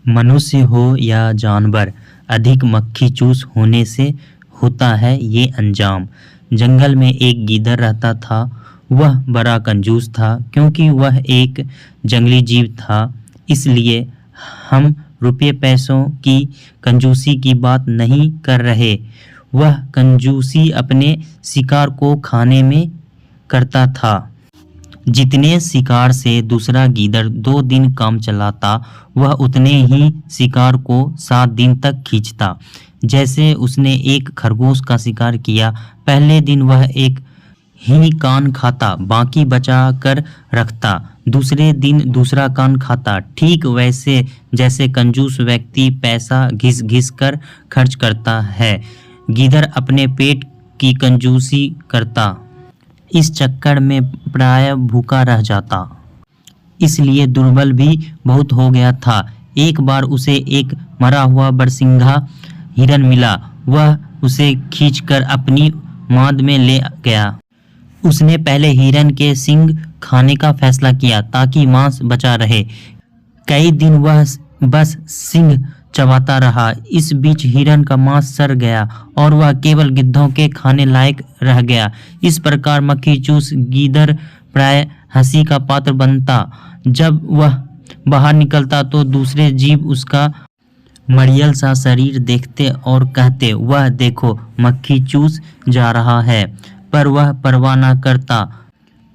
मनुष्य हो या जानवर, अधिक मक्खी चूस होने से होता है ये अंजाम। जंगल में एक गीदड़ रहता था। वह बड़ा कंजूस था। क्योंकि वह एक जंगली जीव था, इसलिए हम रुपये पैसों की कंजूसी की बात नहीं कर रहे। वह कंजूसी अपने शिकार को खाने में करता था। जितने शिकार से दूसरा गीदड़ 2 दिन काम चलाता, वह उतने ही शिकार को 7 दिन तक खींचता। जैसे उसने एक खरगोश का शिकार किया। पहले दिन वह एक ही कान खाता, बाकी बचा कर रखता। दूसरे दिन दूसरा कान खाता। ठीक वैसे जैसे कंजूस व्यक्ति पैसा घिस घिस कर खर्च करता है, गीदड़ अपने पेट की कंजूसी करता। इस चक्कर में प्रायः भूखा रह जाता, इसलिए दुर्बल भी बहुत हो गया था। एक बार उसे एक मरा हुआ बरसिंघा हिरन मिला। वह उसे खींचकर अपनी मांद में ले गया। उसने पहले हिरन के सींग खाने का फैसला किया ताकि मांस बचा रहे। कई दिन वह बस सींग चबाता रहा। इस बीच हिरन का मांस सड़ गया और वह केवल गिद्धों के खाने लायक रह गया। इस प्रकार मक्खी चूस गीदड़ प्राय हंसी का पात्र बनता। जब वह बाहर निकलता तो दूसरे जीव उसका मड़ियल सा शरीर देखते और कहते, वह देखो मक्खी चूस जा रहा है। पर वह परवाह न करता।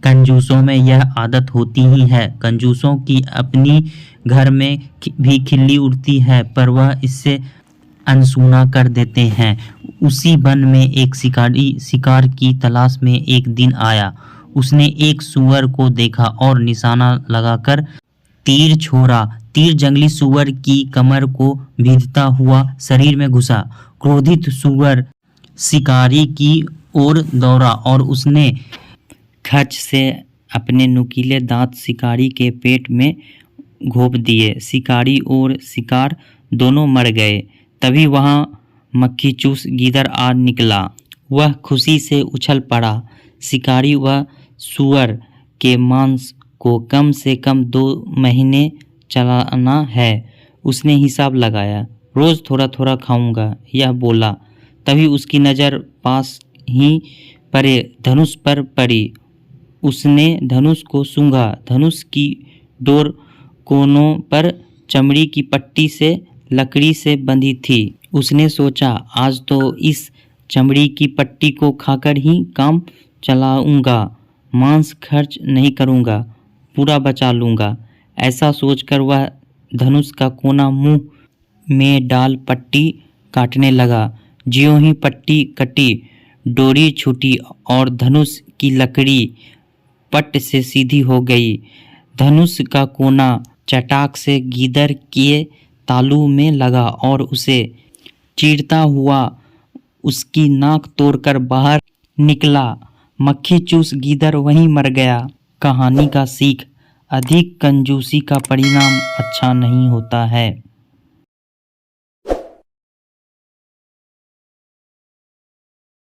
कंजूसों में यह आदत होती ही है। कंजूसों की अपनी घर में भी खिल्ली उड़ती है, पर वह इससे अनसुना कर देते हैं। उसी वन में एक शिकारी शिकार की तलाश में एक दिन आया। उसने एक सूअर को देखा और निशाना लगाकर तीर छोड़ा। तीर जंगली सूअर की कमर को भींजता हुआ शरीर में घुसा। क्रोधित सूअर शिकारी की ओर दौड़ा और उसने खच से अपने नुकीले दांत शिकारी के पेट में घोंप दिए। शिकारी और शिकार दोनों मर गए। तभी वहां मक्खी चूस गीदड़ आ निकला। वह खुशी से उछल पड़ा। शिकारी वह सूअर के मांस को कम से कम 2 महीने चलाना है, उसने हिसाब लगाया। रोज थोड़ा थोड़ा खाऊंगा, यह बोला। तभी उसकी नज़र पास ही परे धनुष पर पड़ी। उसने धनुष को सूंघा। धनुष की डोर कोनों पर चमड़ी की पट्टी से लकड़ी से बंधी थी। उसने सोचा, आज तो इस चमड़ी की पट्टी को खाकर ही काम चलाऊंगा। मांस खर्च नहीं करूंगा, पूरा बचा लूंगा। ऐसा सोचकर वह धनुष का कोना मुंह में डाल पट्टी काटने लगा। ज्यों ही पट्टी कटी, डोरी छूटी और धनुष की लकड़ी पट से सीधी हो गई। धनुष का कोना चटाक से गीदड़ के तालू में लगा और उसे चीरता हुआ उसकी नाक तोड़कर बाहर निकला। मक्खी चूस गीदड़ वहीं मर गया। कहानी का सीख: अधिक कंजूसी का परिणाम अच्छा नहीं होता है।